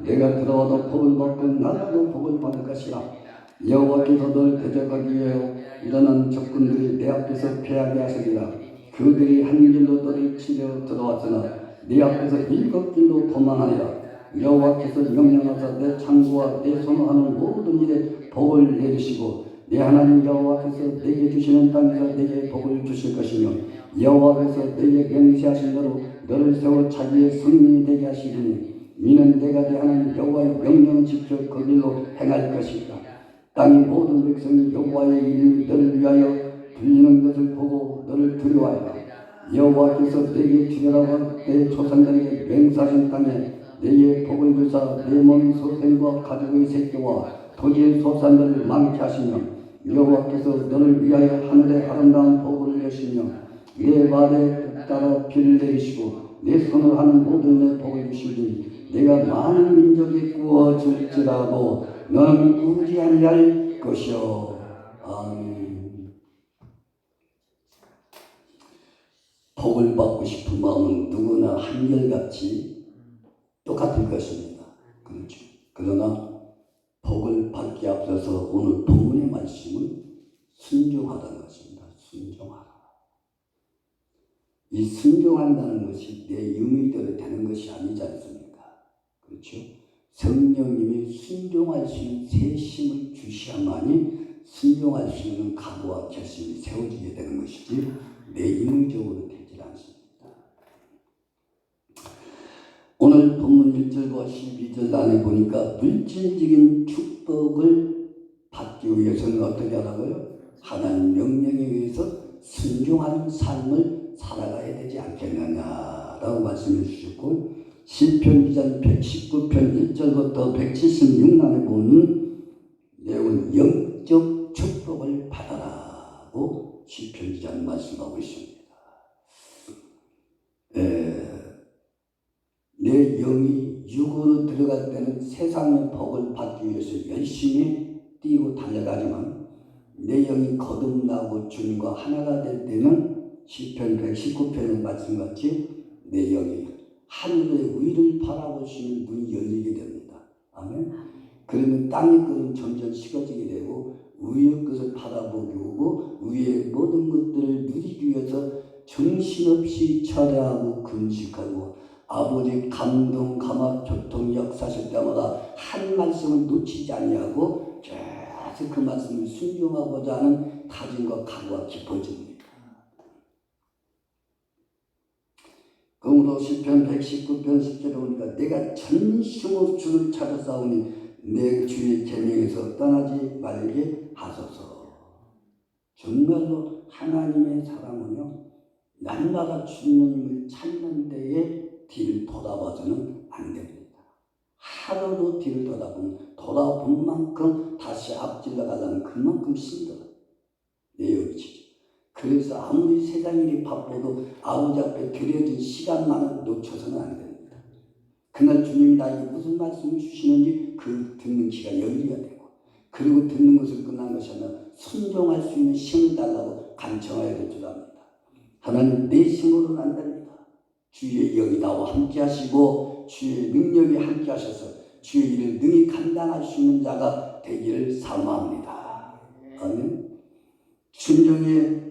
내가 들어와도 복을 받고 나가도 복을 받을 것이라. 여호와께서 너를 대적하기 위하여 일어난 적군들이 내 앞에서 패하게 하시리라. 그들이 한 길로 너를 치려 들어왔으나 네 앞에서 일곱 길로 도망하리라. 여호와께서 명령하사 내 창고와 내 손으로 하는 모든 일에 복을 내리시고 내 하나님 여호와께서 내게 주시는 땅에서 내게 복을 주실 것이며 여호와께서 내게 맹세하신 대로 너를 세워 자기의 성민이 되게 하시리니 이는 내가 내 하나님 여호와의 명령을 지켜 그 길로 행할 것이다. 땅의 모든 백성이 여호와의 이름이 너를 위하여 불리는 것을 보고 너를 두려워하라. 여호와께서 내게 주려고 내 조상들에게 맹세하신 땅에 내게 복을 주사 내 몸의 소생과 가족의 새끼와 토지의 소산들을 많게 하시며 여호와께서 너를 위하여 하늘의 아름다운 복을 내시며 내 말에 따라 비를 내리시고 내 손으로 하는 모든 내 복을 주시니 내가 많은 민족이 구워질지라도 너는 꾸지 아니할 것이요. 아멘. 복을 받고 싶은 마음은 누구나 한결같이 똑같을 것입니다. 그렇죠. 그러나 복을 받기 앞서서 오늘 본문의 말씀은 순종하다는 것입니다. 순종하라. 이 순종한다는 것이 내 의미대로 되는 것이 아니지 않습니까? 그렇죠. 성령님이 순종할 수 있는 세심을 주셔야만이 순종할 수 있는 각오와 결심이 세워지게 되는 것이지 내 인위적으로 되질 않습니다. 오늘 본문 1절과 12절 안에 보니까 물질적인 축복을 받기 위해서는 어떻게 하라고요? 하나님 명령에 의해서 순종하는 삶을 살아가야 되지 않겠느냐라고 말씀해 주셨고 시편 기자는 119편 1절부터 176난에 보는 내용은 영적 축복을 받아라고 시편 기자는 말씀하고 있습니다. 내 영이 육으로 들어갈 때는 세상의 복을 받기 위해서 열심히 뛰고 달려가지만 내 영이 거듭나고 주님과 하나가 될 때는 시편 119편의 말씀같이 내 영이 하늘의 위를 바라볼 수 있는 문이 열리게 됩니다. 아멘. 그러면 땅의 것은 점점 식어지게 되고 위의 것을 바라보게 오고 위의 모든 것들을 누리기 위해서 정신없이 철회하고 금식하고 아버지 감동, 감화, 교통 역사하실 때마다 한 말씀을 놓치지 아니하고 계속 그 말씀을 순종하고자 하는 다짐과 각오가 깊어집니다. 그러므로 시편 119편 10절에 보니까 내가 전심으로 주를 찾아 싸우니 내 주의 계명에서 떠나지 말게 하소서. 정말로 하나님의 사랑은요 날마다 주님을 찾는 데에 뒤를 돌아봐서는 안 됩니다. 하루도 뒤를 돌아본 만큼 다시 앞질러 가려면 그만큼 힘들어요. 내 영이지. 그래서 아무리 세상 일이 바빠도 아버지 앞에 드려진 시간만은 놓쳐서는 안 됩니다. 그날 주님이 나에게 무슨 말씀을 주시는지 그 듣는 귀가 열려야 되고 그리고 듣는 것을 끝난 것이 아니라 순종할 수 있는 힘을 달라고 간청해야 될 줄 압니다. 하나님 내 힘으로는 안 됩니다. 주의 영이 나와 함께 하시고 주의 능력이 함께 하셔서 주의 일을 능히 감당할 수 있는 자가 되기를 사모합니다. 아멘. 순종의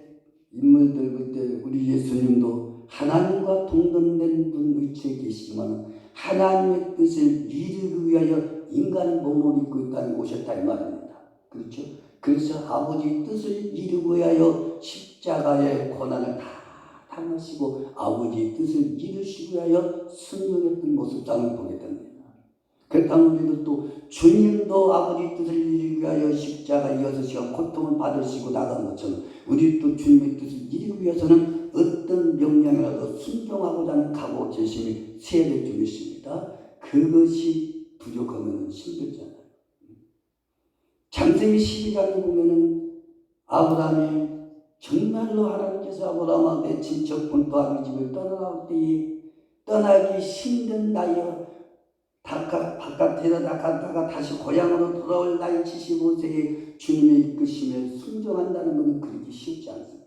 인물들 그때 우리 예수님도 하나님과 동등된 분 위치에 계시지만 하나님의 뜻을 이루기 위하여 인간의 몸을 입고 이 땅에 오셨다 이 말입니다. 그렇죠? 그래서 아버지 뜻을 이루기 위하여 십자가의 고난을 다 당하시고 아버지의 뜻을 이루시기 위하여 순종했던 모습장을 보게 됩니다. 그렇다면 우리도 또 주님도 아버지 뜻을 이루기 위하여 십자가 6시간 고통을 받으시고 나간 것처럼 우리 또 주님의 뜻을 이루기 위해서는 어떤 명령이라도 순종하고자 하는 각오 결심이 세대 중이십니다. 그것이 부족하면 힘들잖아요. 창세기 12장에 보면은 아브라함이 정말로 하나님께서 아브라함아 내 친척 본토 아비 집을 떠나갈 때에 떠나기 힘든 나이에 바깥에 나갔다가 다시 고향으로 돌아올 나이 75세에 주님의 이끄심에 순종한다는 것은 그렇게 쉽지 않습니다.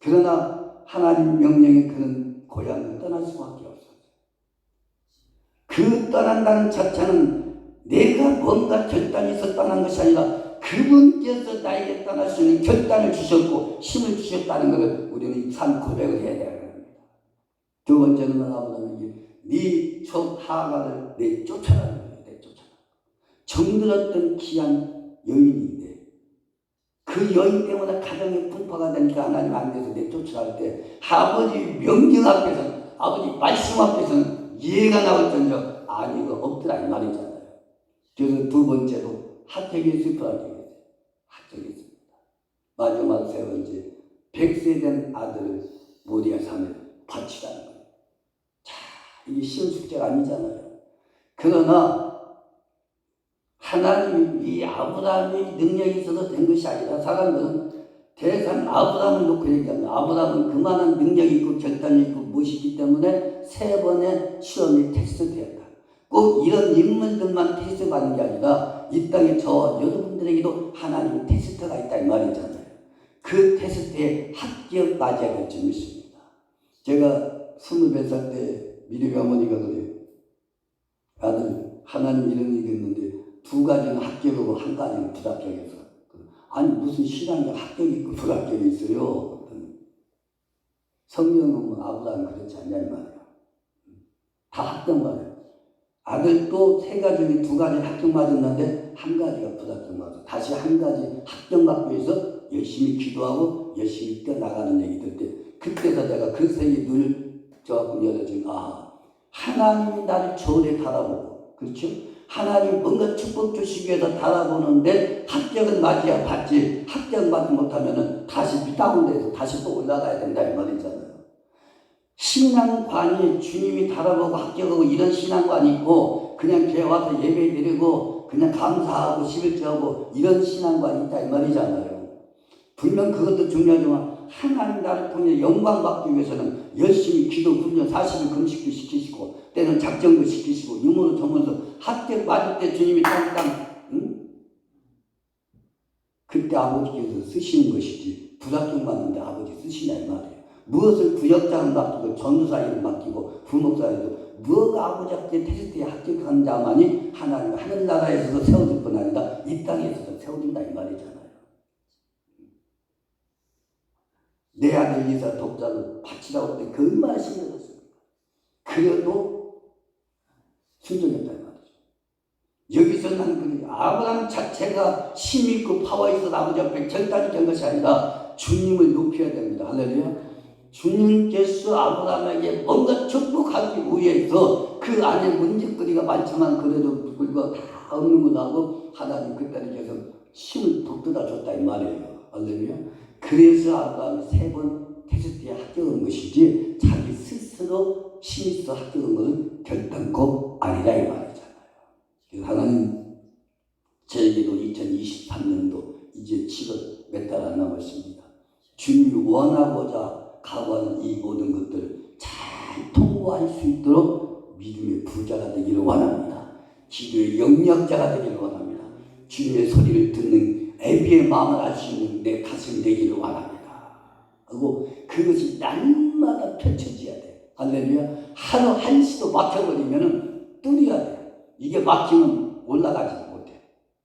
그러나 하나님 명령에 그는 고향을 떠날 수밖에 없었어요. 그 떠난다는 자체는 내가 뭔가 결단이 있어 떠난 것이 아니라 그분께서 나에게 떠날 수 있는 결단을 주셨고 힘을 주셨다는 것을 우리는 산 고백을 해야 되는 겁니다. 두 번째는 아브라함에게 네 첫 하가를 내쫓아라는 거예요. 내쫓아라. 정들었던 귀한 여인인데 그 여인 때문에 가정이 분파가 되니까 하나님 안 돼서 내쫓으라 할 때 아버지 명령 앞에서는 아버지 말씀 앞에서는 이해가 나올텐저 아니가 없더라 이 말이잖아요. 그래서 두 번째로 학적이 슬퍼하게 됐어요. 학적이 있습니다. 마지막 세 번째 100세 된 아들을 모리아 산에 바치라는 거예요. 자, 이게 쉬운 숙제가 아니잖아요. 그러나 하나님이 이 아브라함의 능력이 있어서 된 것이 아니라 사람들은 대상 아브라함을 놓고 얘기합니다. 아브라함은 그만한 능력이 있고 결단이 있고 무엇이 있기 때문에 세 번의 시험이 테스트되었다. 꼭 이런 인물들만 테스트 받는 게 아니라 이 땅에 저와 여러분들에게도 하나님의 테스트가 있다 이 말이잖아요. 그 테스트에 합격 맞이해야 될 줄 믿습니다. 제가 20살 때 미리 어머니가 그래요. 아들 하나님 이런 얘기 했는데 두 가지는 합격이고 한 가지는 불합격해서 아니 무슨 신앙이 합격이 있고 불합격이 있어요. 성경은 아브라함 그렇지 않냐 이 말이에요. 다 합격 맞아요. 아들도 세 가지 중에 두 가지 합격 맞았는데 한 가지가 불합격 맞아요. 다시 한 가지 합격 받기 위해서 열심히 기도하고 열심히 뛰어나가는 얘기 들 때 그때서 내가 그 생이 눈을 조금 열어준 하나님이 나를 저울에 바라보고 그렇죠? 하나님 뭔가 축복 주시기 위해서 바라보는데 합격은 맞아야 받지 합격 받지 못하면 다시 다운돼서 다시 또 올라가야 된다 이 말이잖아요. 신앙관이 주님이 바라보고 합격하고 이런 신앙관이 있고 그냥 교회 와서 예배 드리고 그냥 감사하고 11조하고 이런 신앙관이 있다 이 말이잖아요. 분명 그것도 중요하지만 하나님 나를 통해 영광 받기 위해서는 열심히 기도 훈련 40일 금식도 시키시고 때는 작정도 시키시고 유머로 저면서 합격 맞을 때 주님이 땅땅 그때 아버지께서 쓰시는 것이지 불합격 맞는데 아버지 쓰시냐 이 말이에요. 무엇을 구역장을 맡기고 전도사를 맡기고 부목사에도 무엇가 아버지께 테스트에 합격한 자만이 하나님 하늘나라에서도 세워질 뿐 아니라 이 땅에서도 세워진다 이 말이잖아요. 내 아들 이사 독자를 바치라고 할 때 그 얼마나 신경 썼습니까? 그래도 순종했다 이 말이죠. 여기서 난 아브라함 자체가 힘 있고 파워 있어서 아버지 앞에 결단이 된 것이 아니라 주님을 높여야 됩니다. 할렐루야. 주님께서 아브라함에게 뭔가 축복하기 위해서 그 안에 문제거리가 많지만 그래도 불과 다 없는 것하고 하나님 그때는 계속 힘을 북돋아 줬다 이 말이에요. 할렐루야. 그래서 아브라함이 세 번 테스트에 합격한 것이지 자기 스스로 힘있어 합격한 것은 결단코 아니라 이 말이잖아요. 그래서 하나님 저에게도 2023년도 이제 7월 몇 달 안 남았습니다. 주님이 원하고자 각오하는 이 모든 것들을 잘 통과할 수 있도록 믿음의 부자가 되기를 원합니다. 기도의 영역자가 되기를 원합니다. 주님의 소리를 듣는 애비의 마음을 알 수 있는 내 가슴이 되기를 원합니다. 그리고 그것이 날마다 펼쳐져야 돼. 할렐루야. 하루 한시도 막혀버리면 뚫어야 돼. 이게 막히면 올라가지 못해.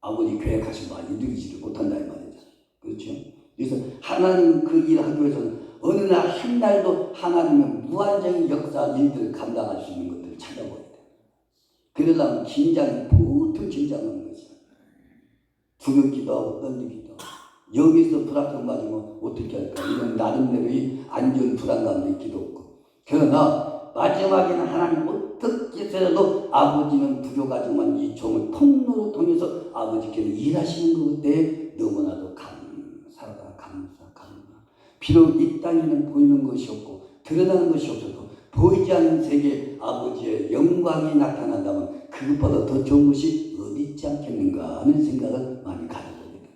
아버지 계획하신 바를 이루지를 못한다 이 말이죠. 그렇죠? 그래서 하나님은 그 일을 하기 위해서는 어느 날 한 날도 하나님의 무한적인 역사 일들을 감당할 수 있는 것들을 찾아봐야 돼. 그러려면 긴장이 보통 긴장하는 것이야. 두렵기도 하고 떨리기도 하고 여기서 불합격 맞으면 어떻게 할까 이런 나름대로의 안전 불안감도 있기도 없고 그러나 마지막에는 하나님 어떻게 해서라도 아버지는 부족하지만 이 종을 통로로 통해서 아버지께서 일하시는 것 때에 너무나도 감사 비록 이 땅에는 보이는 것이 없고 드러나는 것이 없어도 보이지 않는 세계에 아버지의 영광이 나타난다면 그것보다 더 좋은 것이 어디 있지 않겠는가 하는 생각을 많이 가져보게 됩니다.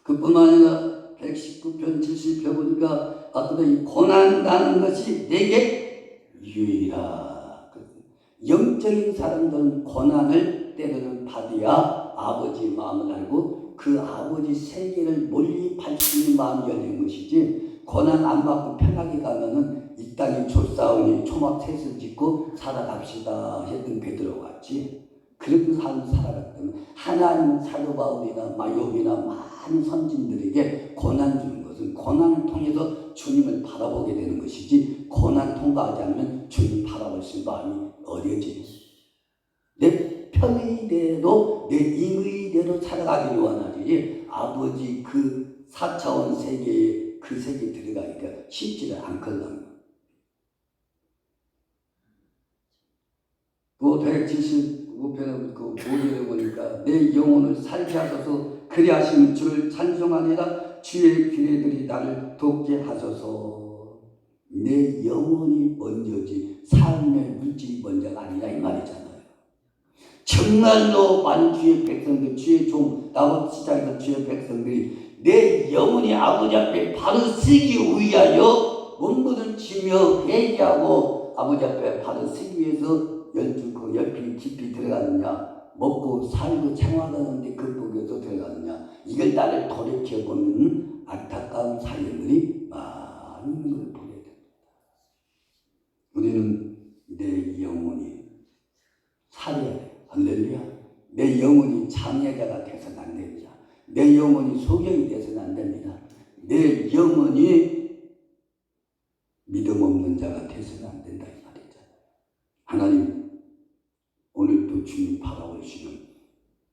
그뿐만 아니라 119편 70편 보니까 아까 이 고난당하는 것이 내게 유익이라. 영적인 사람들은 고난을 때로는 받아야 아버지의 마음을 알고 그 아버지 세계를 몰입할 수 있는 마음이 열린 것이지 고난 안 받고 편하게 가면은 이 땅이 좋사오니 초막 셋을 짓고 살아갑시다 했던 베드로 같이 그렇게 살아갔다면 하나님은 사도 바울이나 욥이나 많은 선진들에게 고난 주는 것은 고난을 통해서 주님을 바라보게 되는 것이지 고난 통과하지 않으면 주님 바라볼 수 있는 마음이 어려지지. 내 편의대로 내 임의대로 살아가기를 원하지 아버지 그 4차원 세계에 그 세계에 들어가니까 쉽지를 않거든. 또 175편의 그 5절에 보니까 내 영혼을 살게 하소서 그리하시는 주를 찬송하니라 주의 기회들이 나를 돕게 하소서. 내 영혼이 먼저지 삶의 물질이 먼저가 아니라 이 말이잖아요. 정말로 많은 주의 백성들 주의 종 나와 시작해서 주의 백성들이 내 영혼이 아버지 앞에 바로 서기 위하여 몸부를 치며 회개하고 아버지 앞에 바로 서기 위해서 열피 깊이 들어가느냐 먹고 살고 생활하는데 극복해서 들어가느냐 이걸 나를 돌이켜보면 안타까운 사연들이 많은 걸 보게 됩니다. 우리는 내 영혼이 살아야 돼요. 할렐루야. 내 영혼이 장애자가 돼서는 안 됩니다. 내 영혼이 소경이 돼서는 안 됩니다. 내 영혼이 믿음 없는 자가 돼서는 안 된다 이 말이죠. 하나님 오늘도 주님 바라보시는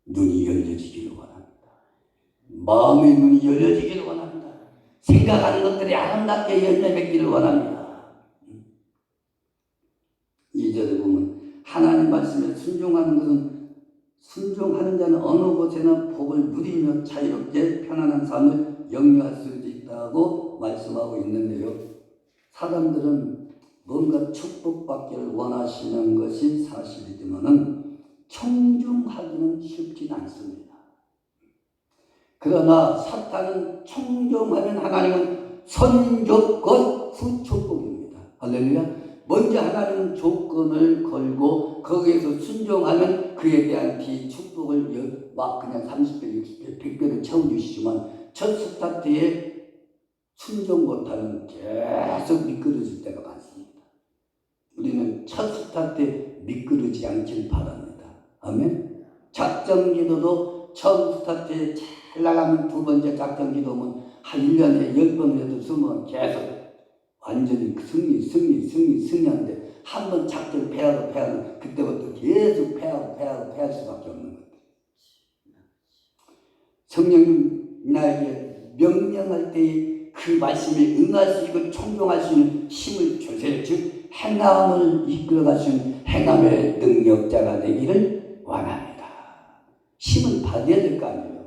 눈이 열려지기를 원합니다. 마음의 눈이 열려지기를 원합니다. 생각하는 것들이 아름답게 열매 맺기를 원합니다. 2절에 보면 하나님 말씀에 순종하는 것은 순종하는 자는 어느 곳에나 복을 누리며 자유롭게 편안한 삶을 영위할 수 있다고 말씀하고 있는데요. 사람들은 뭔가 축복받기를 원하시는 것이 사실이지만은 청종하기는 쉽진 않습니다. 그러나 사탄은 청종하면 하나님은 선조건 후축복입니다. 할렐루야. 먼저 하나님은 조건을 걸고 거기에서 순종하면 그에 대한 축복을 막 그냥 30배, 60배, 100배를 채워주시지만 첫 스타트에 순종 못하면 계속 미끄러질 때가 많습니다. 우리는 첫 스타트에 미끄러지지 않길 바랍니다. 아멘. 작전 기도도 처음 스타트에 잘 나가면 두 번째 작전 기도면 한 1년에 10번이라도 쓰면 계속 완전히 승리하는데 한 번 작전 패하고 그때부터 계속 패할 수밖에 없는 것 같아요. 성령님 나에게 명령할 때에 그 말씀에 응할 수 있고 청종할 수 있는 힘을 주세요. 즉 행함을 이끌어가시는 행함의 능력자가 되기를 원합니다. 힘을 받아야 될 거 아니에요.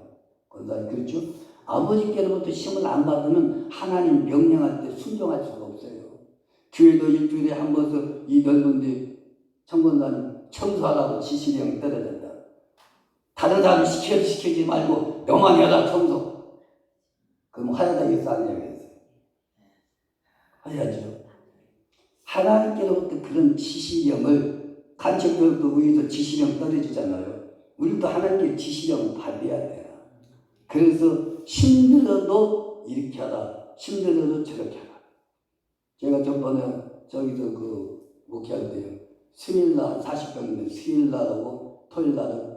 권사님 그렇죠? 아버지께로부터 힘을 안 받으면 하나님 명령할 때 순종할 수가 없어요. 교회도 일주일에 한 번씩 이 넓은데 청권사님 청소하라고 지시령 떨어진다. 다른 사람이 시키지 말고 너만 해라 청소. 그럼 하야되겠어 안 해야겠어요? 해야죠. 하나님께로부터 그런 지시령을 간첩교육도 위에서 지시령 떨어지잖아요. 우리도 하나님께 지시령을 받아야 돼요. 그래서 힘들어도 이렇게 하라, 힘들어도 저렇게 하라. 제가 저번에 저기서 그 목회할 때요. 수요일날 40병이면 수요일날하고 토요일날은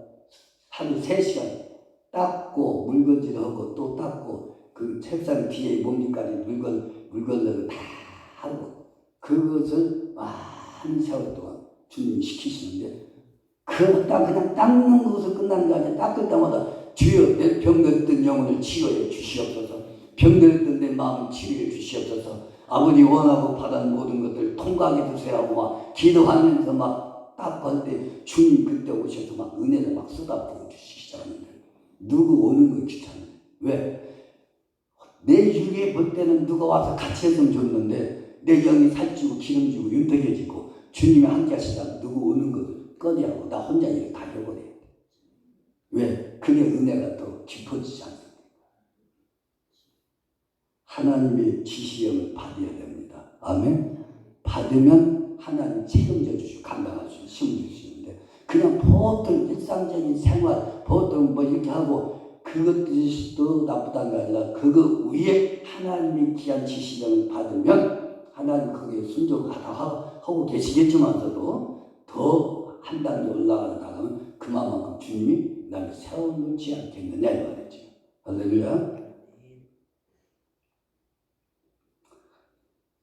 하루 3시간 닦고 물건질하고 또 닦고 그 책상 뒤에 몸집까지 물건들을 다 하고 그것을 많은 세월 동안 주님이 시키시는데 그냥 닦는 것으로 끝나는 게 아니라 닦을 때마다 주여 내 병들었던 영혼을 치료해 주시옵소서. 병들었던 내 마음을 치료해 주시옵소서. 아버지 원하고 받은 모든 것들 통과하게 주세요 하고 막 기도하면서 막 닦을 때 주님 그때 오셔서 막 은혜를 막 쏟아부어 주시잖아요. 누구 오는 거 귀찮아요. 왜? 내 육에 볼 때는 누가 와서 같이 했으면 좋는데 내 영이 살찌고 기름지고 윤택해지고 주님이 함께 하시다가 누구 오는 것을 꺼내하고 나 혼자 일을 다 해버려요. 왜? 그게 은혜가 더 깊어지지 않습니까? 하나님의 지시령을 받아야 됩니다. 아멘? 받으면 하나님 책임져 주시고 감당할 수 있는 힘을 주시는데 그냥 보통 일상적인 생활 보통 뭐 이렇게 하고 그것도 나쁘다는 게 아니라 그거 위에 하나님의 귀한 지시령을 받으면 하나님 거기에 순종하다 하고 계시겠지만서도 더 한 단계 올라가면 그만큼 주님이 나를 세워놓지 않겠느냐 이 말이죠. 할렐루야.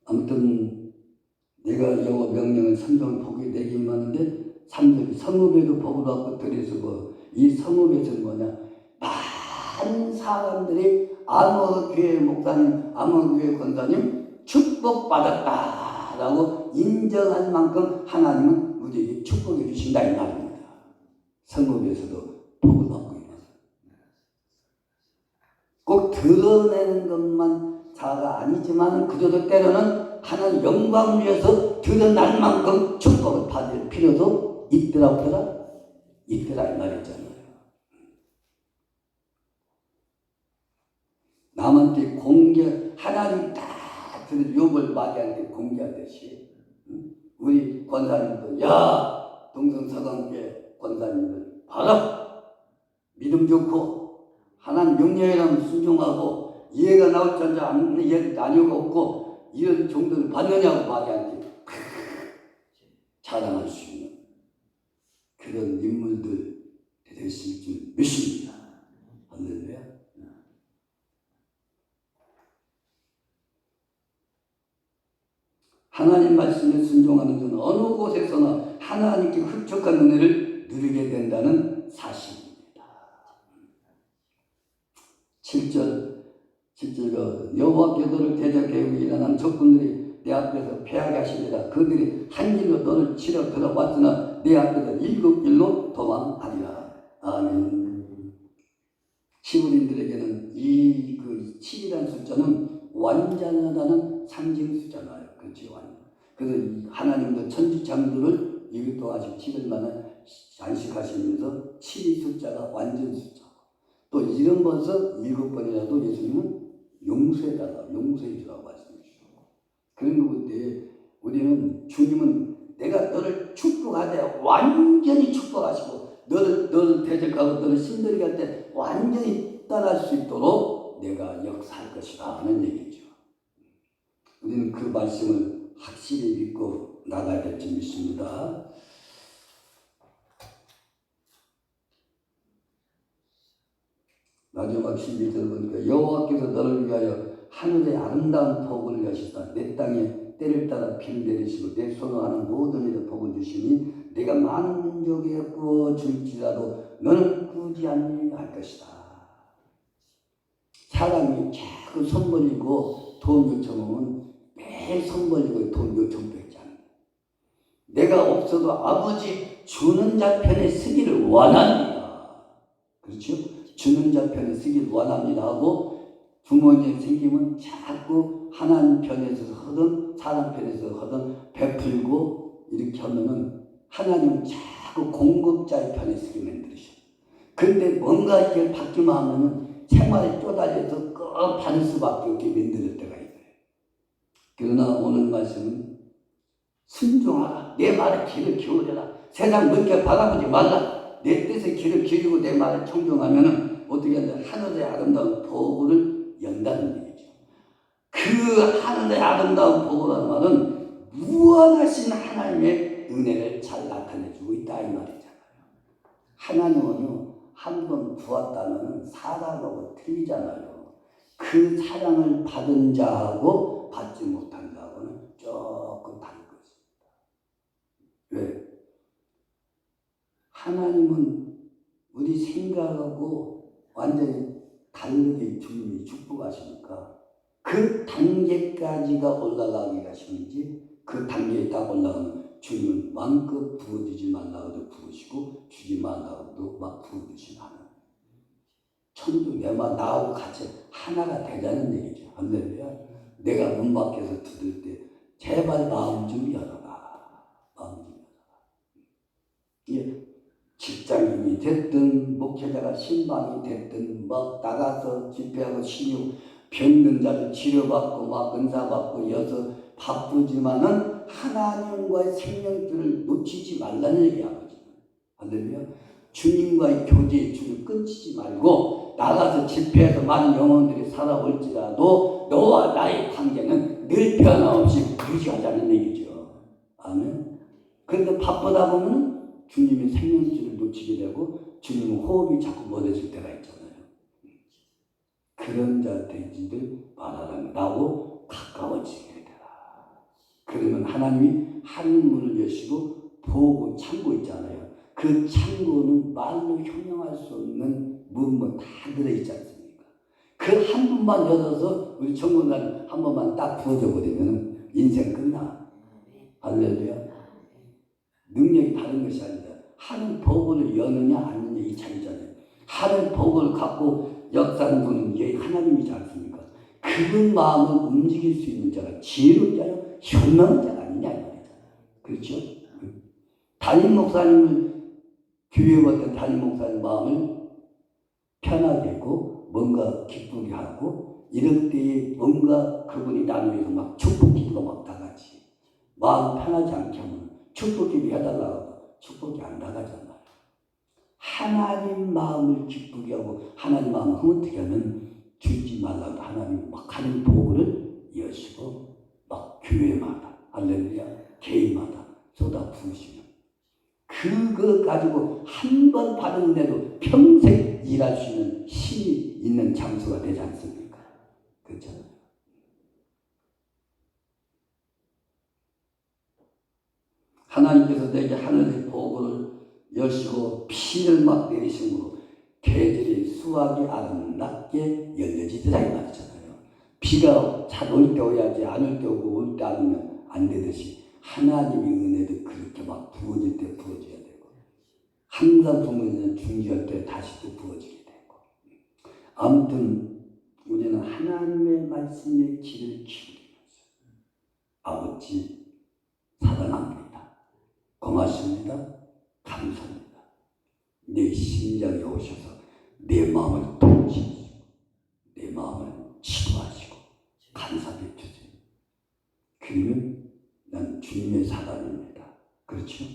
아무튼 내가 여호와 명령을 순종한 복이 내게 임하는데 3절이 성읍에도 복을 받고 들에서 이 성읍에서는 뭐냐, 많은 사람들이 암호교회 목사님, 암호교회 권사님 축복받았다라고 인정할 만큼 하나님은 우리에게 축복해 주신다 이 말입니다. 성읍에서도 복을 받고 있는, 꼭 드러내는 것만 자가 아니지만 그래도 때로는 하나님 영광을 위해서 드러날 만큼 축복을 받을 필요도 있더라 이 말이잖아요. 남한테 하나님 다 들은 욥을 마귀한테 공개하듯이 우리 권사님도, 야 동성서강교회 권사님들 봐라, 믿음 좋고 하나님 명령이라면 순종하고 이해가 나올 줄 아는 이해도 아니고 없고 이런 정도를 받느냐고 마귀한테 자랑할 수 있는 그런 인물들 되실 줄 믿습니다. 할렐루야. 하나님 말씀에 순종하는 자는 어느 곳에서나 하나님께 흡족한 은혜를 누리게 된다는 사실입니다. 7절 여호와께 너를 대적하여 일어난 적군들이 내 앞에서 패하게 하시리라. 그들이 한 길로 너를 치러 들어왔으나 내 앞에서 7길로 도망하리라. 아멘. 히브리인들에게는 이 7이라는 숫자는 완전하다는 상징 숫자나요. 그렇지, 완전. 그래서 하나님도 천지창조를 이것도 아직 7일만에 안식하시면서 7이 숫자가 완전 숫자고, 또 이런 것을 7번이라도 예수님은 용서해 주라고 말씀해 주시고, 그런 거 볼 때 우리는 주님은 내가 너를 축복하되 완전히 축복하시고 너를 대적하고 너를 신들이 갈 때 완전히 떠날 수 있도록 내가 역사할 것이다 하는 얘기죠. 우리는 그 말씀을 확실히 믿고 나가야 될 줄 믿습니다. 마지막 12절 보니까 여호와께서 너를 위하여 하늘의 아름다운 복을 여시사 내 땅에 때를 따라 비를 내리시고 내 손으로 하는 모든 일에 복을 주시니 내가 많은 민족에 구워줄지라도 너는 꾸지 아니할 것이다. 사람이 자꾸 손 벌리고 돈 요청하면 매일 손 벌리고 돈 요청밖에 안 돼. 내가 없어도 아버지 주는 자 편에 서기를 원합니다. 그렇죠? 주는 자 편에 서기를 원합니다 하고, 부모님 생기면 자꾸 하나님 편에서 하든 사람 편에서 하든 베풀고 이렇게 하면은 하나님 자꾸 공급자의 편에 서게 만들으셔. 근데 뭔가 이렇게 바뀌면 하면은 생활에 쪼달려서 꼭 받을 수밖에 없게 만들 때가 있어요. 그러나 오늘 말씀은 순종하라. 내 말에 귀를 기울여라. 세상 넓게 바라보지 말라. 내 뜻에 귀를 기울이고 내 말에 청종하면은 어떻게 하냐, 하늘의 아름다운 복을 연다는 얘기죠. 그 하늘의 아름다운 복이라는 말은 무한하신 하나님의 은혜를 잘 나타내주고 있다 이 말이잖아요. 하나님은요, 한 번 구웠다면 사랑하고 틀리잖아요. 그 사랑을 받은 자하고 받지 못한 자하고는 조금 다른 것입니다. 왜? 하나님은 우리 생각하고 완전히 다르게 주님이 축복하시니까 그 단계까지가 올라가기가 쉬운지, 그 단계에 딱 올라가면 주님은 마음껏 부어주지 말라고도 부으시고 주지 말라고도 막 부어주시는 하나님. 천도 내 말 나하고 같이 하나가 되자는 얘기죠. 할렐루야. 내가 문 밖에서 두들 때 제발 마음 좀 열어라. 마음 좀 열어라. 예. 직장인이 됐든 목회자가 신방이 됐든 막 나가서 집회하고 신유 병든 자들 치료받고 막 은사받고 여서 바쁘지만은 하나님과의 생명줄을 놓치지 말라는 얘기야. 할렐루야. 주님과의 교제의 줄을 끊치지 말고 나가서 집회에서 많은 영혼들이 살아올지라도 너와 나의 관계는 늘 변함없이 유지하자는 얘기죠. 아멘. 그런데 바쁘다 보면 주님의 생명줄을 놓치게 되고 주님의 호흡이 자꾸 멎어질 때가 있잖아요. 그런 자 되지들 말하라. 나하고 가까워지게 되라. 그러면 하나님이 하늘 문을 여시고 보고 창고 있잖아요. 그 창고는 말로 형용할 수 없는 문뭐 다 들어있지 않습니까? 그 한 번만 열어서 우리 청문단 한 번만 딱 부어져 버리면 인생 끝나. 할렐루야. 능력이 다른 것이 아니다. 하늘 보고를 여느냐 안 여느냐 이 차이잖아요. 하늘 보고를 갖고 역사하는 분은 이게 하나님이지 않습니까? 그분 마음을 움직일 수 있는 자가 지혜로운 자요 현명한 자가 아니냐 이 말이잖아요. 그렇죠? 담임 목사님을 교회에 왔던 담임 목사님 마음을 편하게 했고 뭔가 기쁘게 하고 이럴 때에 뭔가 그분이 나누어서 막 축복 기도가 막 다같이 마음 편하지 않게 하면 축복 기도 해달라고 하고 축복이 안 나가잖아요. 하나님 마음을 기쁘게 하고 하나님 마음을 흐뭇하게 하면 주지 말라고 하나님 막 하는 보고를 여시고 막 교회마다 할렐루야 개인마다 쏟아 부으시면 그거 가지고 한 번 받은 데도 평생 일할 수 있는 힘이 있는 장소가 되지 않습니까? 그렇잖아요. 하나님께서 내게 하늘의 보고를 여시고 피를 막 내리심으로 계절의 수확이 아름답게 열려지더라 이 말이잖아요. 비가 잘 올 때 오야지 안 올 때 오고 올 때 안 오면 안 되듯이 하나님의 은혜도 그렇게 막 부어질 때 부어져야 되고 항상 부으면 중지할 때 다시 또 부어지게 되고 아무튼 우리는 하나님의 말씀에 귀를 기울이면서 아버지 사랑합니다. 고맙습니다. 감사합니다. 내 심장에 오셔서 내 마음을 통치하시고 내 마음을 치료하시고 감사해 주세요. 그러면 난 주님의 사람입니다. 그렇죠?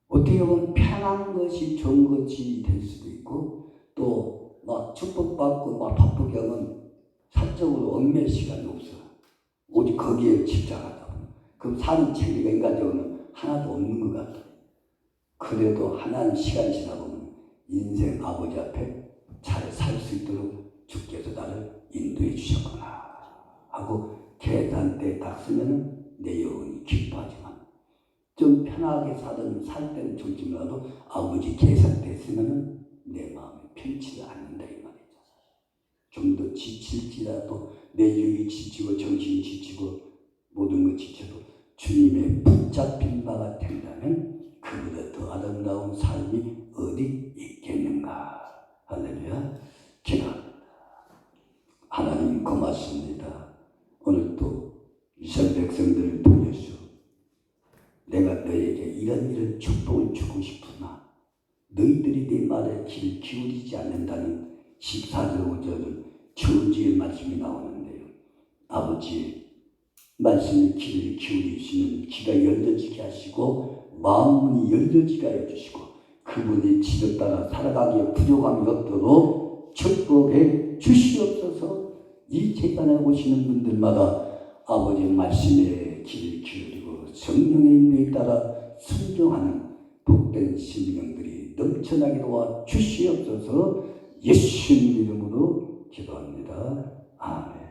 어떻게 보면 편한 것이 좋은 것이 될 수도 있고 또 막 축복받고 막 바쁘게 하면 사적으로 얽매일 시간이 없어요. 오직 거기에 집착하다 보면 그럼 사는 체계가 인간적으로는 하나도 없는 것 같아요. 그래도 하나님 시간이 지나보면 인생 아버지 앞에 잘 살 수 있도록 주께서 나를 인도해 주셨구나 하고 계산 때 딱 쓰면 내 영혼이 기뻐하지만 좀 편하게 살 때는 좋지만도 아버지 계산 때 쓰면 내 마음이 편치가 않는다 이 말이죠. 좀 더 지칠지라도 내 육이 지치고 정신이 지치고 모든 것 지쳐도 주님의 붙잡힌 바가 된다면 그보다 더 아름다운 삶이 어디 있겠는가. 할렐루야. 기도합니다. 하나님 고맙습니다. 오늘 또 이스라엘 백성들을 통해서 내가 너에게 이런 축복을 주고 싶으나 너희들이 내 말에 귀를 기울이지 않는다는 14절 5절은 저주의 말씀이 나오는데요. 아버지 말씀에 귀를 기울이시는 귀가 열려지게 하시고 마음문이 열려지게 해주시고 그분의 지를 따라 살아가기에 부족함이 없도록 축복해 주시옵소서. 이 재단에 오시는 분들마다 아버지 말씀에 귀를 기울이고 성령의 인도에 따라 순종하는 복된 심령들이 넘쳐나게 도와 주시옵소서. 예수님 이름으로 기도합니다. 아멘.